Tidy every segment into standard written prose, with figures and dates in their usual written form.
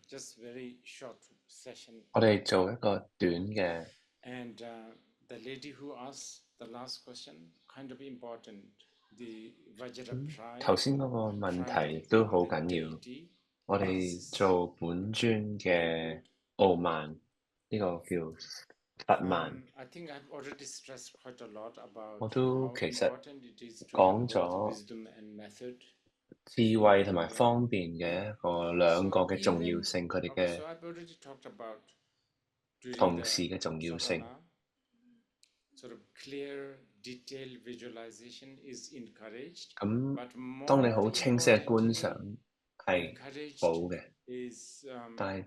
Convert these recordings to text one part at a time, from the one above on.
just very short session. 我哋做一個短嘅。And the lady who asked the last question, kind of important. The Vajrapraya 頭先嗰個問題都好緊要。我哋做本尊嘅傲慢，呢個叫佛慢。I think I've already stressed quite a lot 我 about 都 how 其實 important it is to 講 have both 咗 wisdom and method. 智慧同埋方便嘅一個兩個 So 嘅重要 even 性，佢哋 okay, so 嘅 I've already talked about during 同 the 時嘅重要性。 sadhana, sort of clear, detailed visualization is encouraged. 咁 But 當你 more 好清晰嘅觀 importantly, 賞係 encouraged 好嘅， is 但係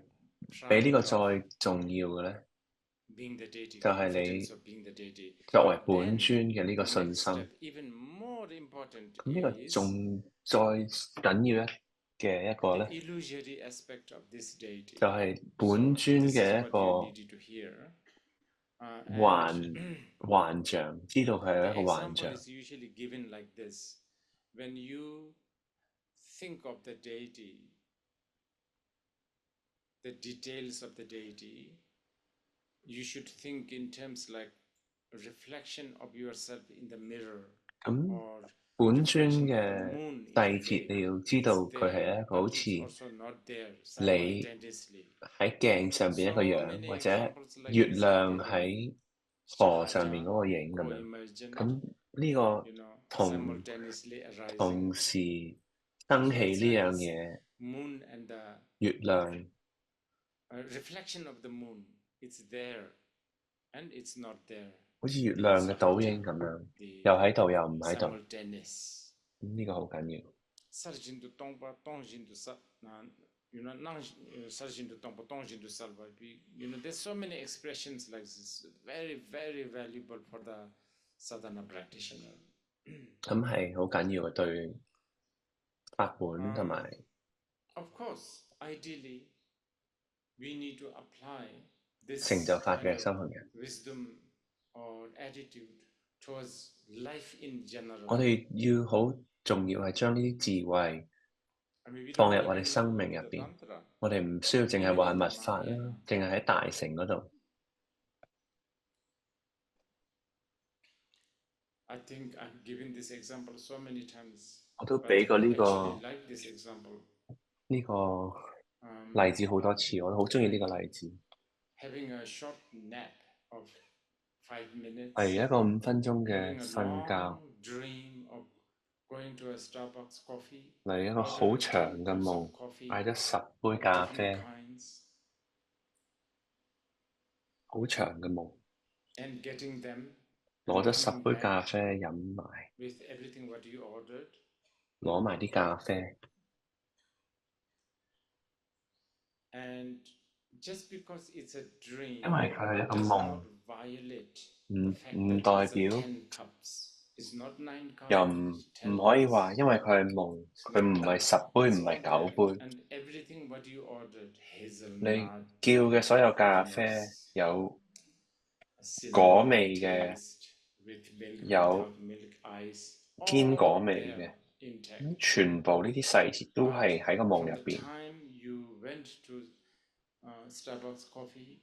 比 pride 呢個 of 再重要嘅咧， being the deity, 就係 confidence 你 of being the deity. 作為 But 本 then 尊嘅呢 the 個信 next 心。 step, even more important, 咁呢個 is 仲再緊要嘅一個 the 咧， illusory aspect of this deity. 就係 So 本尊 this is 嘅一 what you 個 needed to hear. And 幻象，知道佢係 the 一個幻 example 象。 is usually given like this. When you think of the deity, the details of the deity, you should think in terms like a reflection of yourself in the mirror 咁 or 本尊 reflection of the 嘅 moon in 細 the 節， lake. 你要知 It's 道佢係 there, 一個好 but it's 似 also not there 你 simultaneously. 喺鏡上邊一個 So 樣， many 或者 examples like 月 this are 亮 there. 喺河上面 Sahaja, 嗰個影咁樣。 co-emergent, 咁呢個 you know, 同 simultaneously 同 arising. 時生起呢 That's 樣 why 嘢， moon and the 月亮 reflection of the moon, it's there and it's not there. 好似月亮嘅倒影 Sahaja, 咁樣， the 又喺度又唔喺度。 simultaneous. 呢個好緊要。 Sarjindu tongpa tongjindu sa, you know, nang sarjindu tongpa tongjindu salva. You know, there's so many expressions like this, very, very valuable for the sadhana practitioner. 咁係好緊要嘅，對法本同埋 Of course, ideally, we need to apply 成就 this 法 kind 嘅 of 修行人。 wisdom or attitude towards life in 我 general. 哋要好重要係將呢啲智慧 I mean, we 放 don't 入 need 我哋 to 生 go 命 to 入 the 邊。 tantra. 我哋唔需要淨係 Even 話 in 密 the 法啦， Mahayana. 淨係喺大乘嗰度。 I think I've given this example so many times, 我都 but 俾過 I 呢 actually 個 like this example. 呢個例子好多次，我好中意呢個例子。 Having a short nap of 5 minutes, 係一個5分鐘嘅 having a 瞓覺， long dream of going to a Starbucks coffee, 嚟一個好 ordering 長 10 嘅 cups 夢， of coffee 嗌咗10杯 of 咖 different 啡， kinds, 好長嘅夢， and getting them 攞 and 咗10 coming 杯 back 咖啡飲埋， with everything what you ordered. 攞埋啲咖啡。 And just because it's a 因 dream 為佢係一個 does 夢， not violate 唔 the fact 唔 that 代 it's a 表 10 cups. It's not 9 cups, 又 it's 10唔可以 cups. 話，因為佢係夢，佢唔係10杯， It's 唔係 all 9 there. 杯。 And everything what you ordered, 你 hazelnut, 叫嘅所有咖啡 coconuts, 有 cinnamon 果味嘅， taste, with milk, 有 without milk, ice, 堅果 all 味 there 嘅， intact. 全部呢啲細節都 But 係喺個夢 from 入 the 邊。 time you went to Starbucks coffee,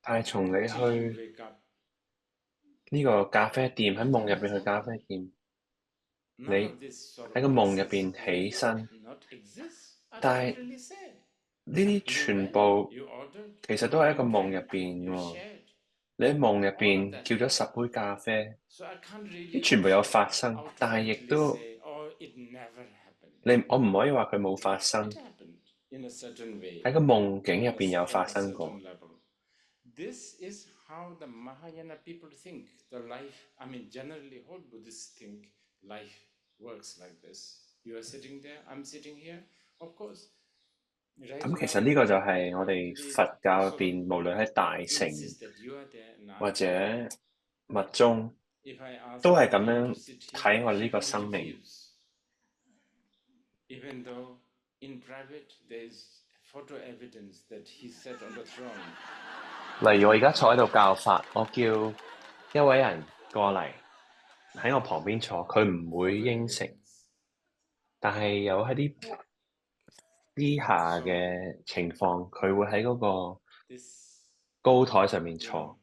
但係從你 till you 去 wake up, 呢個咖啡店，喺夢入邊去咖啡店， none 你 of this sort 喺 of 個夢入 exist. 邊起身， Not exist. I've 但係 literally said. 呢啲 You 全 went, 部 you ordered, 其實都係一個 you 夢 came, 入邊 you 喎。 shared. 你喺夢入 All of 邊 that 叫咗 happened. 10杯咖啡， So I can't 呢 really 全部有 also 發生，但係亦 outrightly 都 say, oh, it never happened. 我唔可以話佢冇發 It 生， happened in a certain way, 喺個夢境入 on 邊有 on 發 a 生過。 certain level. This is how the Mahayana people think the life, I mean, generally, whole Buddhists think life works like this. You are sitting there, I'm sitting here. Of course, right 咁其 now, 實呢個就係我哋 they 佛教入 sort of 邊，無論喺大乘 insist that you are there and 或 I'm 者 here. 密宗， If I ask 都係咁 him 樣 to sit here, 睇我哋 he 呢個 will 生命。 refuse. Even though in private there is photo evidence that he sat on the throne. 例如我而家坐喺度教法，我叫一位人過嚟喺我旁邊坐，佢唔會 Photo 應承， evidence. 但係有喺啲之下嘅情況，佢會喺嗰個 this 高台上面 you know 坐。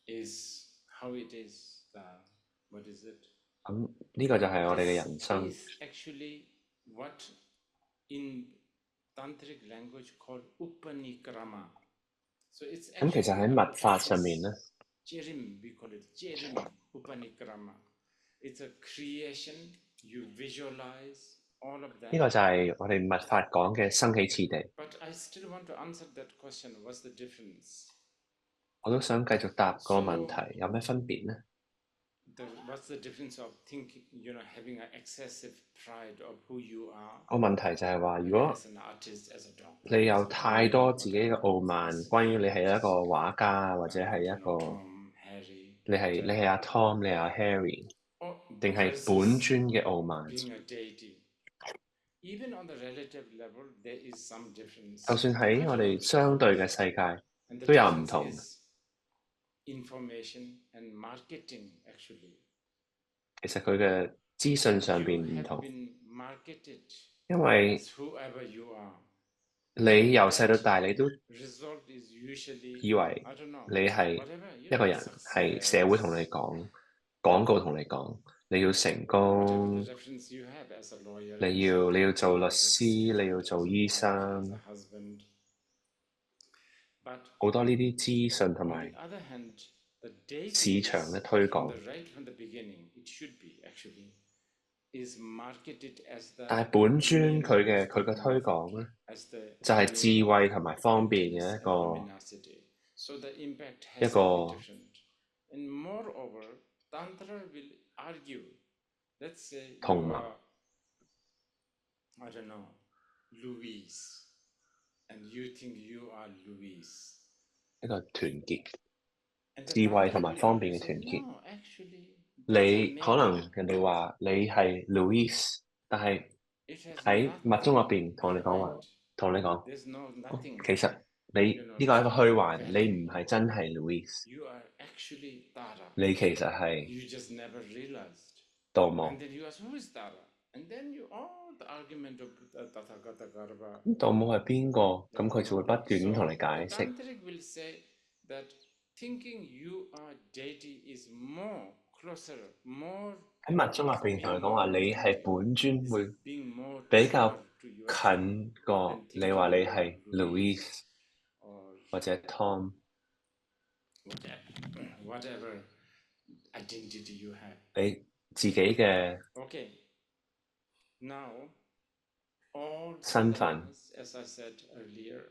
is how it is the what is it 咁呢個就係我哋嘅 this 人生。 is actually what in tantric language called upanikrama so it's 咁其實 actually 喺 a 密法上面咧， process Jerim we call it Jerim upanikrama it's a creation you visualize all of 呢 that 個就係我哋密法講嘅生起次第。 but I still want to answer that question what's the difference 我都想繼續答個問題，有咩分別呢？ what's the difference of thinking having an excessive pride of who you are 個問題就係話，如果 as an artist as a doctor 你有 as a 太多 lawyer, 自己嘅 whatever, 傲慢，關於你係一個畫家或者係一個 Tom, Harry, 你係阿 Tom，你係阿 Harry， or 定係 versus 本尊嘅傲慢？ being a deity. Even on the relative level, there is some difference. 就算喺我哋相對嘅世界 And the 都有唔 difference 同。 is information and marketing, actually. 其實佢嘅資訊上 You 邊唔 have 同， been marketed 因為 as whoever you are. 你由細到大你都 Result is usually, 以為 I don't know, 你係 whatever, 一個人，係社會同你 success, 講，廣告同你講，你要成 whatever 功， the reference you have as a lawyer, 你 as a 要做 doctor, 律 as a 師， saint, 你要 as 做 a 醫 monk, as 生， a husband. But 好多呢啲資訊同 on 埋 the other hand, the 市 deity 場嘅 is 推 from 廣。 the right from the beginning, it should be actually, is marketed as the 但係本尊 means 佢嘅 of 推廣咧， as the 就係 means 智 of 慧同埋方便嘅 emptiness 一 and 個 luminosity. So the impact 一 has to be 個 different. And moreover, Tantra will argue, let's say 同 you 盟。 are, I don't know, Louise, and you think you are Louise. 一個團結， And the 智慧 Tantra 同埋 will 方 argue, 便嘅 say, 團結。 no, actually, 你 doesn't 可能 matter. 人哋話你係 Louis，但係 It has 喺密宗入 nothing 邊同你講話， behind. 同你講， There's no 哦 nothing, 其實你 you know, 呢個係一個虛幻， value. 你唔係真係 Louis， You are actually Tara. 你其實係 You just never realized. 盜 And 墓。 then you ask, who is Tara? And then you, the argument of Tathagata Garba. 咁盜墓係邊個？咁佢就會不斷咁同你 So 解 the 釋。 Tantric will say that thinking you are deity is more closer, more 喺密宗入邊同你講話，你係本尊會 being more 比較 truer to yourself 近過 than 你 thinking 話你 you 係 are Louis Louis or 或者 Tom。 whatever identity you have. 你自己嘅 Okay. Now, all 身份， sadhanas, as I said earlier,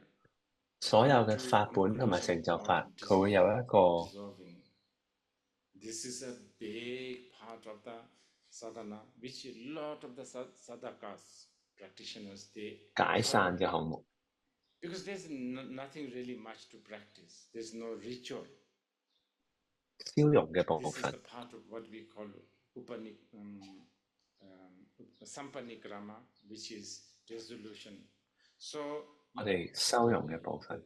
所有 come 嘅 to 法本同埋 conclusion 成就 of 法，佢會有一個 dissolving. This is a big part of the sadhana, which a lot of the sadhakas, practitioners, they 解散嘅項目。 because there's nothing really much to practice. There's no ritual. 消融嘅部 This is 分， the part of what we call sampanikrama, which is resolution. So 我哋收容嘅部分，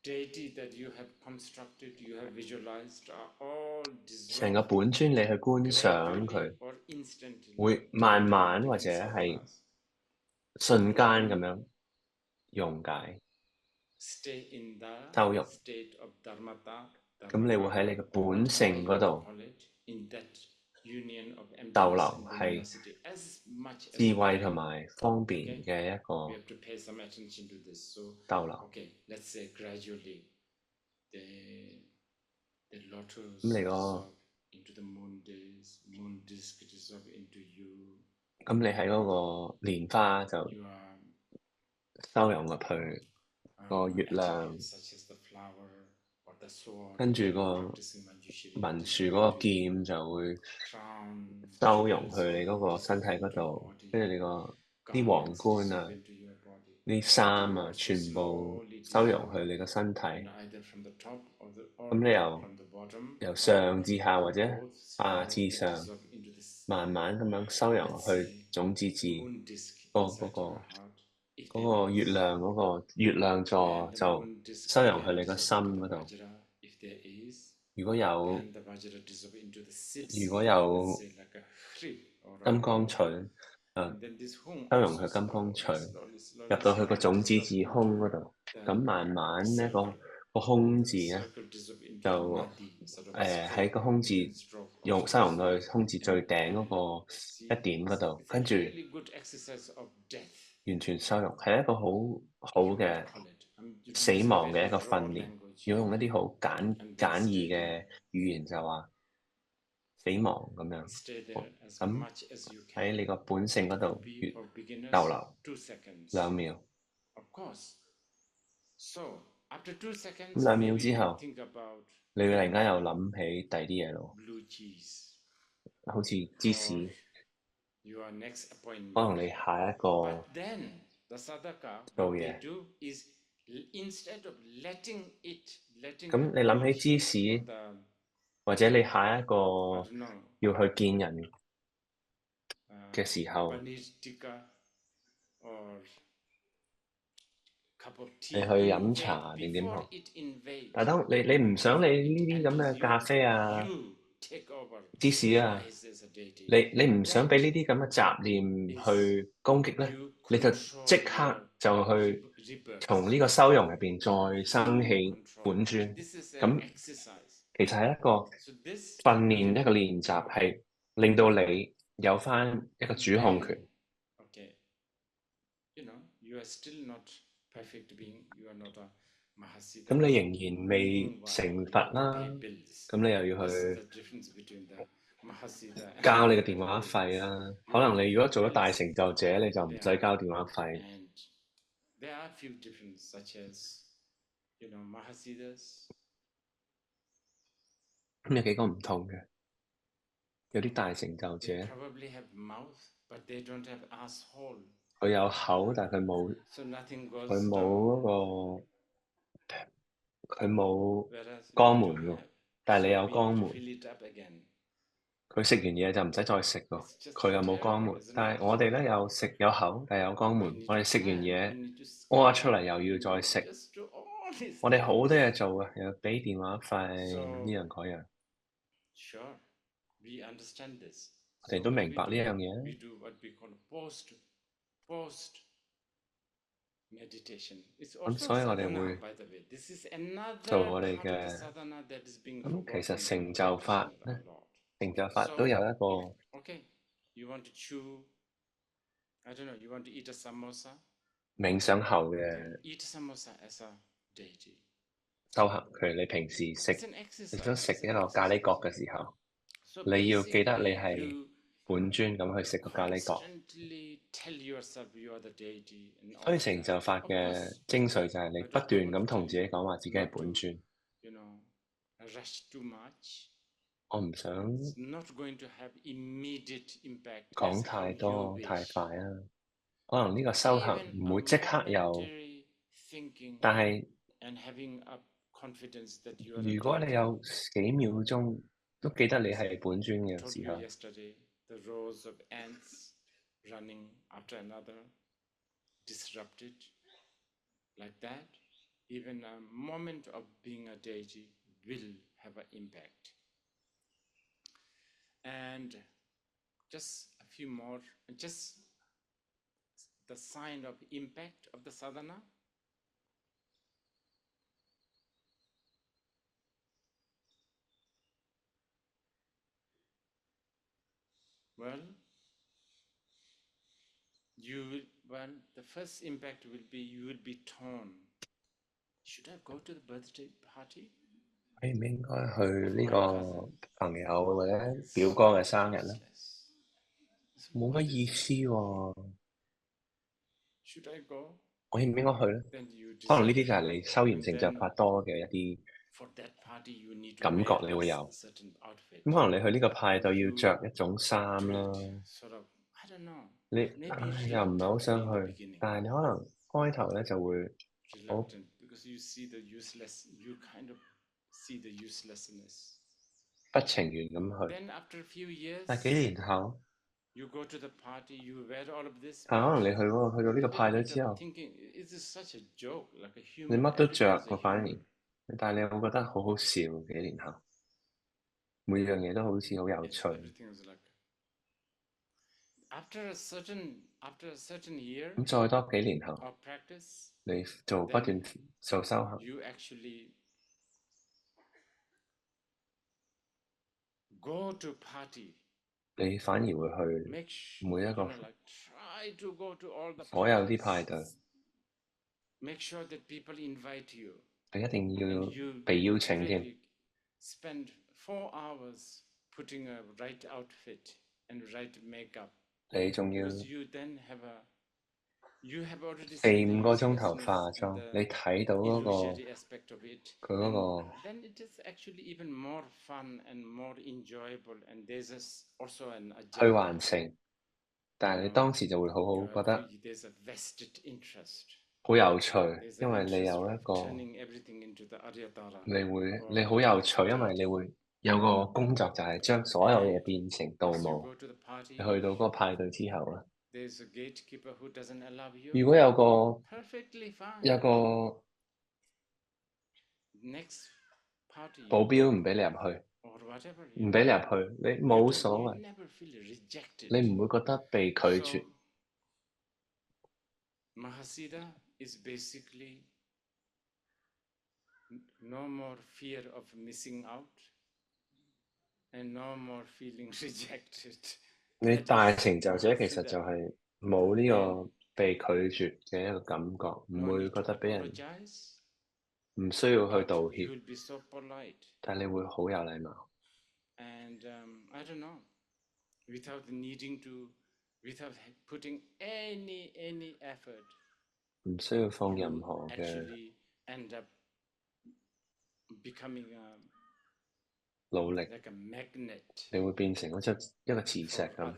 deity that you have constructed, you have visualized, are all 成個 dissolved 本尊你去觀賞 gradually 佢， or instantly 會慢慢 into 或 different 者係 sadhanas. 瞬間咁樣溶解。 Stay in the 收容， state of dharmata. 咁你會喺你嘅本性嗰度 In that union of 逗 emptiness 留， and 係 luminosity as much as 智 you 慧 can. 同埋方便嘅一 We 個 have to pay some attention to this. So, 逗留。 okay, let's say gradually the lotus 咁你個 dissolve into the moon disk dissolve into you. 咁你喺嗰個蓮花就 You are 收容入去個月亮， attributes such as the flower or the sword. 跟住 that 個 practicing Manjushri 文 into 樹 you, 嗰個 into 劍就會 crown, 收容 jewels 去你嗰個 dissolve 身體嗰 into your 度， body. 跟住你個啲 Garments 皇冠 dissolve 啊、 into your body. 啲衫 You 啊， also 全部 slowly 收容 dissolve, 去你個身體。 either from the top or 咁你由 from the bottom, 由上至下或者 both 下 slowly 至上， dissolve into this 慢慢咁樣收容 let's 去 say 種子字 moon disk 嗰 inside 個 your heart. If 嗰 there 個月 is, 亮嗰個月亮座 and the 就 moon disk 收容去 can 你個 dissolve 心 into 嗰 the 度。 vajra, if there is, 如果有 and the vajra dissolve into the seeds, 如果有 let's say like a tree or a 金剛 home, 錘， and then this home 收容 also 去金剛 slowly, 錘， slowly, 入到去個種子字空嗰度，咁慢慢咧個空字咧就喺個空字用收容到去空字最頂嗰個一點嗰度，跟住完全收容，係一個好嘅死亡嘅一個訓練。要用一啲好簡易嘅語言就話死亡咁樣。咁喺你個本性嗰度越逗留2秒。咁2秒之後，你會突然間又諗起第二啲嘢咯，好似芝士，可能你下一個做嘢，咁你諗起芝士，或者你下一個要去見人嘅時候，你去飲茶定點好？但係當你唔想你呢啲咁嘅咖啡啊、芝士啊，你唔想俾呢啲咁嘅雜念去攻擊咧，你就即刻就去從呢個收容入邊再生起本尊。咁其實係一個訓練，一個練習，係令到你有翻一個主控權。咁你仍然未成佛啦，咁你又要去交你嘅電話費啦。可能你如果做咗大成就者，你就唔使交電話費。咁有幾個唔同嘅，有啲大成就者，佢有口，但係佢冇肛門喎，但係你有肛門。佢食完嘢就唔使再食喎，佢又冇肛門。但係我哋咧有食有口，但係有肛門。我哋食完嘢屙出嚟又要再食，我哋好多嘢做啊，又要俾電話費呢樣嗰樣。我哋都明白呢樣嘢。咁所以我哋會做我哋嘅。咁其實成就法咧，成就法都有一個冥想後嘅修行。譬如你平時你想食一個咖喱角嘅時候，你要記得你係本尊咁去食個咖喱角。所以成就法嘅精髓就係你不斷咁同自己講話自己係本尊。我唔想講太多太快啊，可能呢個修行唔會即刻有，但係如果你有幾秒鐘都記得你係本尊嘅時候，And just a few more, just the sign of impact of the sadhana. Well, the first impact will be you will be torn. Should I go to the birthday party? 應唔應該去呢個朋友或者表哥嘅生日咧？冇乜意思喎。我應唔應該去咧？可能呢啲就係你修完成就法多嘅一啲感覺，你會有。咁可能你去呢個派對要着一種衫啦，你又唔係好想去，但係你可能開頭咧就會好不情願咁去。但係幾年後，但可能你去到呢個派對之後，你乜都着喎，反而，但係你會覺得好好笑。幾年後，每樣嘢都好似好有趣。咁再多幾年後，你不斷做修行，你反而會去每一個所有啲派對，你一定要被邀請添。你仲要4-5個鐘頭化妝，你睇到佢嗰個虛幻性，但係你當時就會好好覺得好有趣，因為你有一個你好有趣，因為你會有個工作就係將所有嘢變成倒模。你去到嗰個派對之後咧，如果有個保鏢唔俾你入去，你冇所謂，你唔會覺得被拒絕。Mahasiddha is basically no more fear of missing out and no more feeling rejected. 你大成就者其實就係冇呢個被拒絕嘅一個感覺，唔會覺得俾人唔需要去道歉，但你會好有禮貌。And I don't know, without putting any effort, 唔需要放任何嘅努力，你會變成一個磁石咁。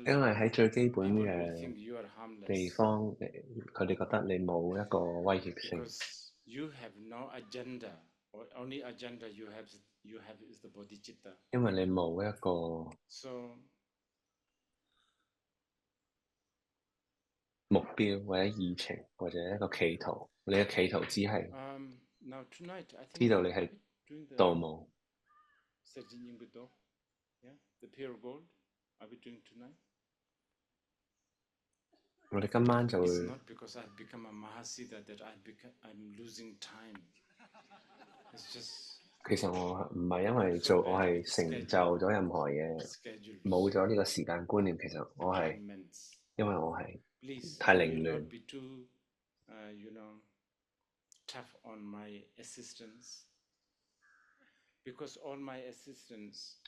因為喺最基本嘅地方，佢哋覺得你冇一個威脅性。因為你冇一個目標或者議程或者一個企圖，你嘅企圖只係知道你係盜墓。我哋今晚就會。其實我唔係因為我係成就咗任何嘢，冇咗呢個時間觀念。其實我係因為我係太凌亂。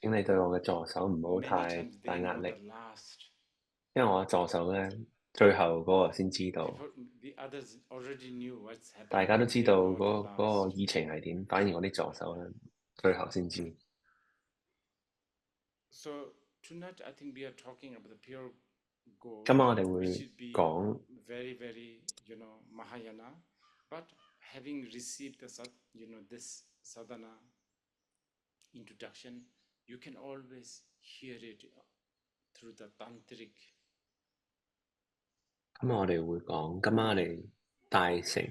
請你對我嘅助手唔好太大壓力，因為我助手咧最後嗰個先知道，大家都知道嗰個議程係點，反而我啲助手咧最後先知。今晚我哋會講introduction, you can always hear it through the tantric. 今晚我哋會講，今晚我哋大成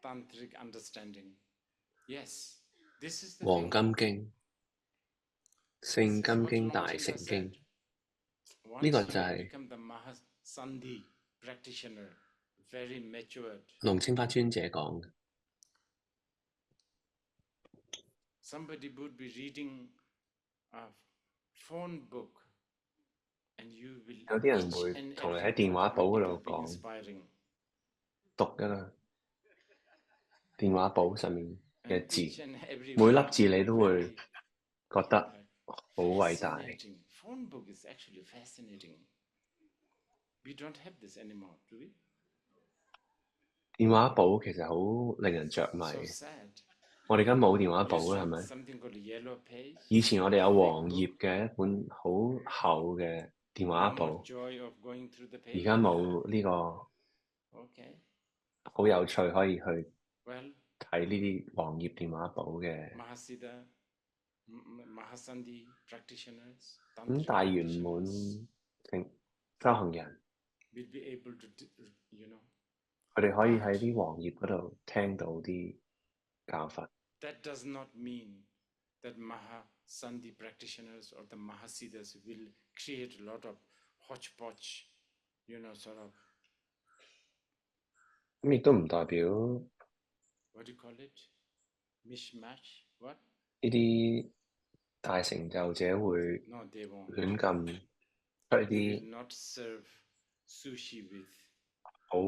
tantric understanding. Yes, this is the 黃金經、聖金經、大成經。呢個就係龍清法尊者講嘅。Somebody would be reading a phone book, and you will 有啲人會同你喺電話簿嗰度講，讀一個電話簿上面嘅字，每粒字你都會覺得好偉大。Phone book is actually fascinating. We don't have this anymore, do we? 電話簿其實好令人着迷。我哋而家冇電話簿啦，係咪？以前我哋有黃頁嘅一本好厚嘅電話簿，而家冇呢個好有趣可以去睇呢啲黃頁電話簿嘅。咁大圓滿修行人，佢哋可以喺啲黃頁嗰度聽到啲教法。that Mahasandhi practitioners or the Mahasiddhas will create a lot of hodgepodge, sort of. 咁亦都唔代表 what do you call it? Mishmash? What? 呢啲大成就者會 No, they won't. 亂咁出 They 啲 will not serve sushi with 好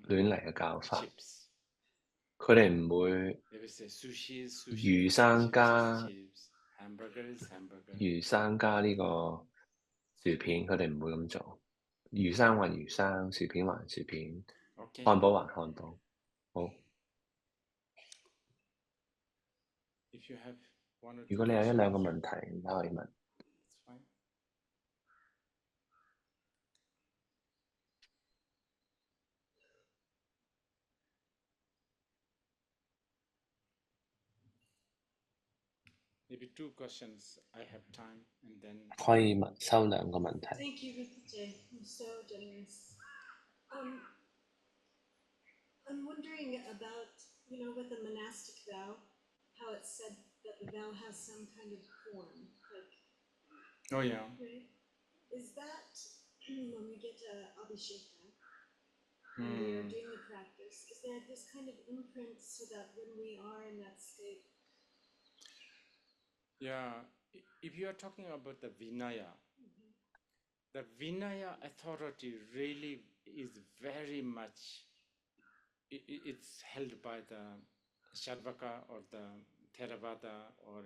亂嚟嘅教法。 chips. 佢哋唔會 They will say sushi is sushi, 魚生 chips 加 is chips, hamburger is hamburger. 魚生加呢個薯片，佢哋唔會咁做。魚生還魚生，薯片還薯片， Okay. 漢堡還漢堡。好， If you have one or 如 two 果你有一兩個 questions, 問題，你可以問。 it's fine. Maybe 2 questions. I have time, and then 可以收兩個問題。 Thank you, Rinpoche. You're so generous. I'm wondering about, with a monastic vow, how it's said that the vow has some kind of form. oh yeah. Right? Is that when we get to Abhisheka and we are doing the practice, is there this kind of imprint so that when we are in that state? Yeah, if you are talking about the Vinaya, the Vinaya authority really is very much, it's held by the Shadvaka or the Theravada, or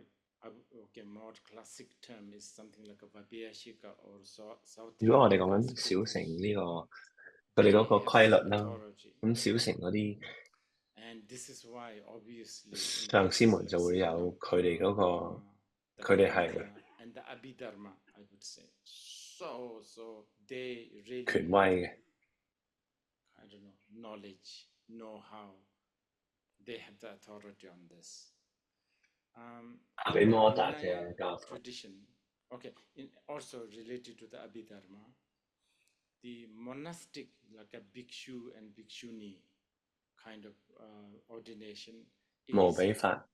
more classic term is something like a Vabhyashika or South. 如果我哋講緊小乘呢個佢哋嗰個規律啦，咁小乘嗰啲 And this is why obviously 上師們就會有佢哋嗰個，佢哋係 and the Abhidharma, I would say. So they really 權威嘅。 I don't know, knowledge, know-how. They have the authority on this. In the Vinaya tradition, okay, also related to the Abhidharma, the monastic, like a bhikshu and bhikshuni kind of ordination is, 無比法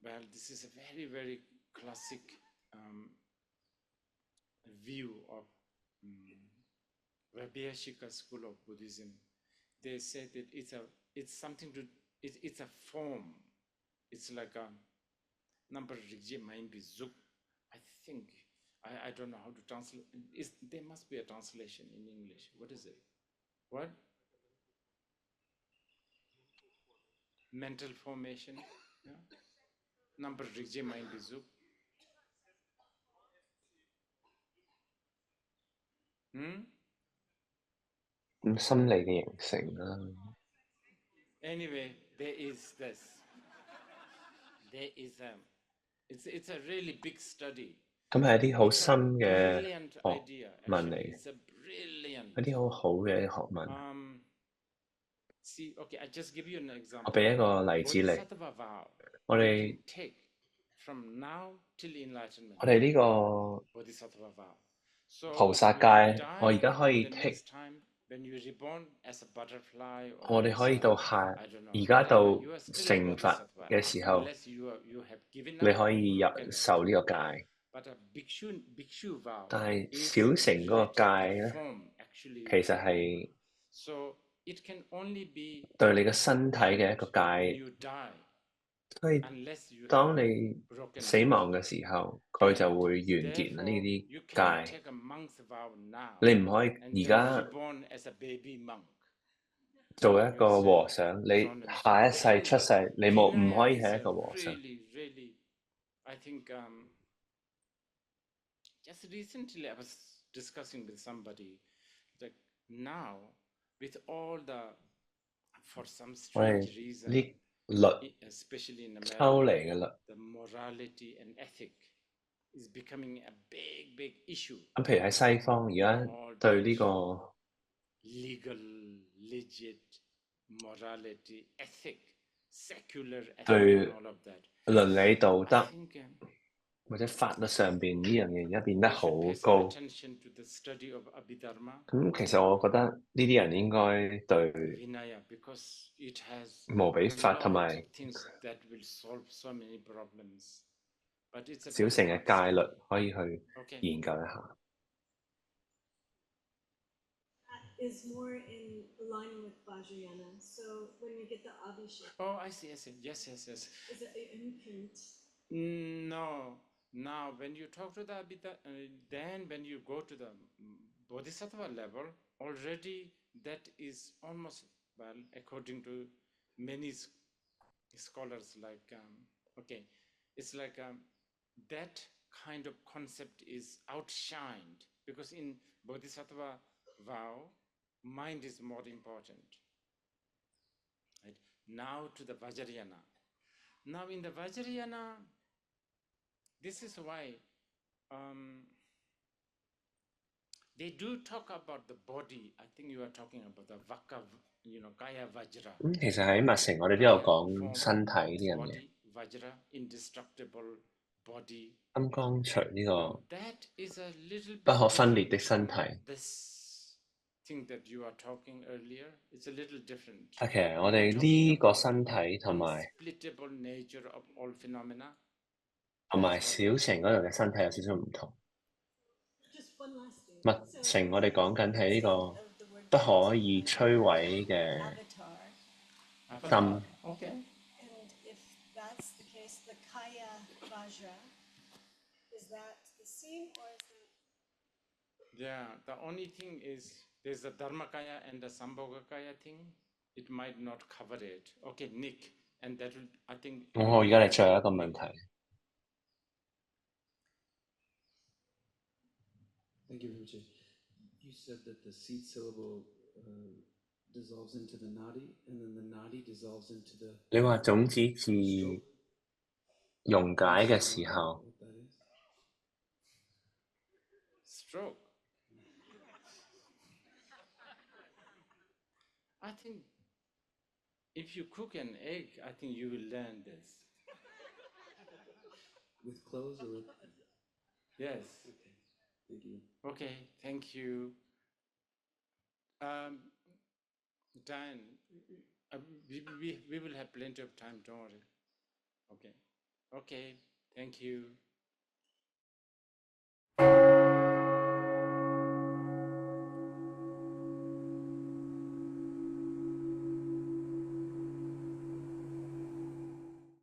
well, this is a very, very classic view of Vabhyashika school of Buddhism. They say that it's something to, it's a form. It's like a number zuk. I think, I don't know how to translate. There must be a translation in English. What is it? What? Mental formation. Yeah. Number zuk. Anyway, there is this. There is it's a really big study. 咁係一啲好深嘅 Brilliant 學 idea. 問 Actually, 嚟， it's a brilliant. 一啲好好嘅學問。 See, okay, I just give you an 我 example. 俾一個例子你， Bodhisattva vow. 我 You 哋 can take from now till enlightenment. 我哋呢個 Bodhisattva vow. So 菩薩 when you 戒，我而 die, 家可以 the take， next time when you reborn as a butterfly 我 or 哋 as 可以 a, 到下 I don't know, 而家到 whatever, you are still a 成佛 bodhisattva 嘅時候， unless you have given 你 up. 可以 You can 受呢個戒。 But a bhikshu vow 但係 is 小乘嗰個 let 戒 the 咧， form actually 其實係 so it can only be 對你嘅身體嘅一個 when 戒。 you die 所以 unless you 當 have 你 broken 死 it. 亡嘅時候，佢就 And 會完結啦呢 therefore 啲 you cannot 戒。 take a monk's vow now 你唔可以 and 而 then 家 reborn as a baby monk. 做一 You 個 understand? 和尚， So 你 on and so 下一 forth. 世 That 出 is 世，你唔 Vinaya 可以 is 係一 a 個和尚。 really, I think just recently I was discussing with somebody that now with all the for some 我哋 strange reason 呢律 especially in 抽嚟 America 嘅律， the morality and ethic is becoming a big issue. 咁譬如喺西方而家 All 對呢 that 個 legal, legit, morality, ethic, secular ethic 對 and all of that. 倫理道 I 德 think 或者法律上邊呢樣嘢而家變得好 They should pay some 高。 attention to the study of Abhidharma, 咁其實我覺得呢啲人應該對 Vinaya, because it has 無比 a 法同 lot 埋 of things that will solve so many problems. But it's a 小 very 乘嘅 hard 戒律 study. 可以去 Okay. 研究一下。That is more in aligning with Vajrayana. So when we get the Abhishek. Oh, I see. Yes. Is it an imprint? No. Now, when you talk to the Abhidharma, then when you go to the Bodhisattva level, already that is almost, well, according to many scholars, like, it's like that kind of concept is outshined, because in Bodhisattva vow, mind is more important. Right? Now to the Vajrayana. Now in the Vajrayana, this is why they do talk about the body. I think you are talking about the Vaka, Kaya Vajra. 咁其實喺密乘我哋都有講身體呢樣嘢， Vajra, indestructible body. 金剛錘呢個 That is a little 不 bit 可分裂的 different 身 from 體。 this thing that you are talking earlier. It's a little different. 其實我 We are 哋 talking 呢個 about 身體同埋 unsplittable nature of all phenomena. 同埋 That's what 小乘嗰度嘅身體有少少唔同。 Just one last thing. 密 So 乘我哋講緊係呢個 of the word 不可以摧毀嘅 avatar. 心。 Okay. And if that's the case, the Kaya Vajra, is that the same or is that? Yeah, the only thing is there's a Dharmakaya and the Sambhogakaya thing. It might not cover it. Okay, Nick, and that will, I think. 我而家嚟最後一個問題。 Thank you, Rinpoche. You said that the seed syllable dissolves into the nadi, and then the nadi dissolves into the 你話種子字 stroke. 溶解嘅時候， What that is? Stroke. I think if you cook an egg, I think you will learn this. With clothes or with? Yes. Okay. Thank you. Okay, thank you. Dan, we will have plenty of time, don't worry. Okay. Okay, thank you.